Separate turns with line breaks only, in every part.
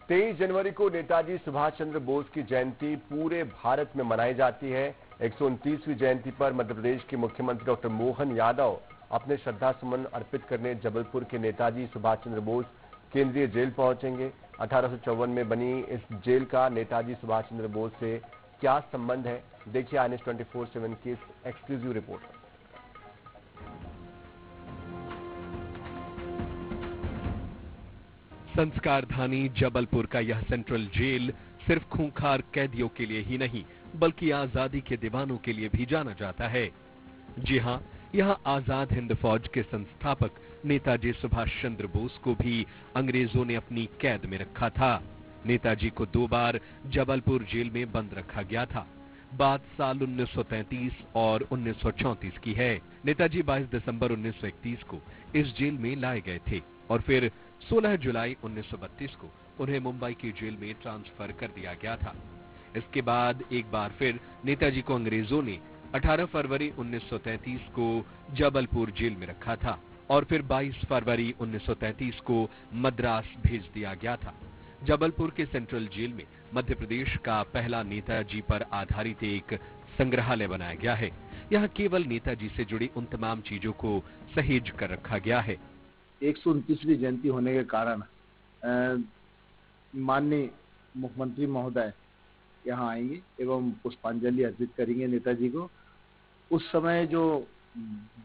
23 जनवरी को नेताजी सुभाष चंद्र बोस की जयंती पूरे भारत में मनाई जाती है। 129वीं जयंती पर मध्य प्रदेश के मुख्यमंत्री डॉक्टर मोहन यादव अपने श्रद्धा सुमन अर्पित करने जबलपुर के नेताजी सुभाष चंद्र बोस केंद्रीय जेल पहुंचेंगे। 1854 में बनी इस जेल का नेताजी सुभाष चंद्र बोस से क्या संबंध है, देखिए INS 24/7 की इस एक्सक्लूसिव रिपोर्ट।
संस्कारधानी जबलपुर का यह सेंट्रल जेल सिर्फ खूंखार कैदियों के लिए ही नहीं बल्कि आजादी के दीवानों के लिए भी जाना जाता है। जी हां, यहां आजाद हिंद फौज के संस्थापक नेताजी सुभाष चंद्र बोस को भी अंग्रेजों ने अपनी कैद में रखा था। नेताजी को 2 बार जबलपुर जेल में बंद रखा गया था। बात साल 1933 और 1934 की है। नेताजी 22 दिसंबर 1931 को इस जेल में लाए गए थे और फिर 16 जुलाई 1932 को उन्हें मुंबई की जेल में ट्रांसफर कर दिया गया था। इसके बाद एक बार फिर नेताजी को अंग्रेजों ने 18 फरवरी 1933 को जबलपुर जेल में रखा था और फिर 22 फरवरी 1933 को मद्रास भेज दिया गया था। जबलपुर के सेंट्रल जेल में मध्य प्रदेश का पहला नेताजी पर आधारित एक संग्रहालय बनाया गया है। यहाँ केवल नेताजी से जुड़ी उन तमाम चीजों को सहेज कर रखा गया है।
129वीं जयंती होने के कारण माननीय मुख्यमंत्री महोदय यहाँ आएंगे एवं पुष्पांजलि अर्पित करेंगे नेताजी को। उस समय जो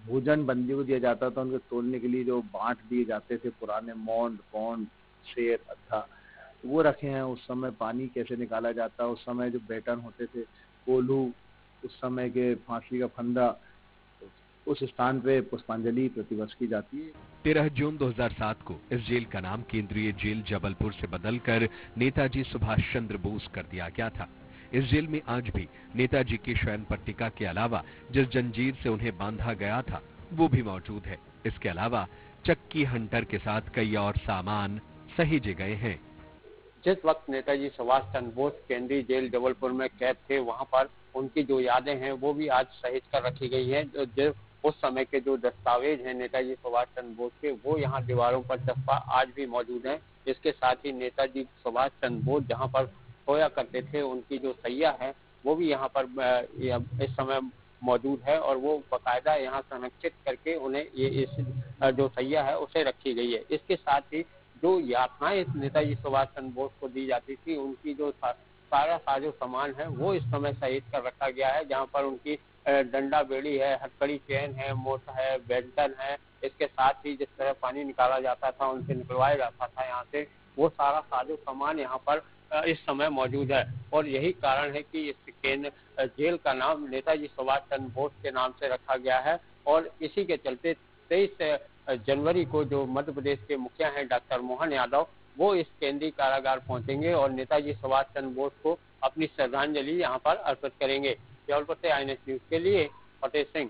भोजन बंदियों को दिया जाता था, उनको तोड़ने के लिए जो बांट दिए जाते थे, पुराने मौंड, पौंड, शेर, अद्धा, वो रखे हैं। उस समय पानी कैसे निकाला जाता, उस समय जो बैटन होते थे, कोल्हू, उस समय के फांसी का फंदा, उस स्थान पे पुष्पांजलि प्रतिवर्ष की जाती है।
13 जून 2007 को इस जेल का नाम केंद्रीय जेल जबलपुर से बदलकर नेताजी सुभाष चंद्र बोस कर दिया गया था। इस जेल में आज भी नेताजी की शयन पट्टिका के अलावा जिस जंजीर से उन्हें बांधा गया था वो भी मौजूद है। इसके अलावा चक्की हंटर के साथ कई और सामान सहेजे गए हैं।
जिस वक्त नेताजी सुभाष चंद्र बोस केंद्रीय जेल जबलपुर में कैद थे, वहां पर उनकी जो यादें हैं वो भी आज सहेज कर रखी गई हैं। जो उस समय के जो दस्तावेज हैं नेताजी सुभाष चंद्र बोस के, वो यहाँ दीवारों पर चस्पा आज भी मौजूद हैं। इसके साथ ही नेताजी सुभाष चंद्र बोस जहाँ पर सोया करते थे, उनकी जो सैया है वो भी यहाँ पर इस समय मौजूद है और वो बाकायदा यहाँ संरक्षित करके उन्हें ये इस जो सैया है उसे रखी गई है। इसके साथ ही जो यातनाएं नेताजी सुभाष चंद्र बोस को दी जाती थी, उनकी जो सारा साजो सामान है वो इस समय सहेज कर रखा गया है। जहाँ पर उनकी डंडा बेड़ी है, हथकड़ी चेन है, मोट है, बेल्टन है। इसके साथ ही जिस तरह पानी निकाला जाता था, उनसे निकलवाया जाता था यहाँ से, वो सारा साजो सामान यहाँ पर इस समय मौजूद है। और यही कारण है कि इस जेल का नाम नेताजी सुभाष चंद्र बोस के नाम से रखा गया है। और इसी के चलते 23 जनवरी को जो मध्य प्रदेश के मुखिया हैं डॉक्टर मोहन यादव, वो इस केंद्रीय कारागार पहुंचेंगे और नेताजी सुभाष चंद्र बोस को अपनी श्रद्धांजलि यहाँ पर अर्पित करेंगे। जबलपुर से INS न्यूज के लिए फतेह सिंह।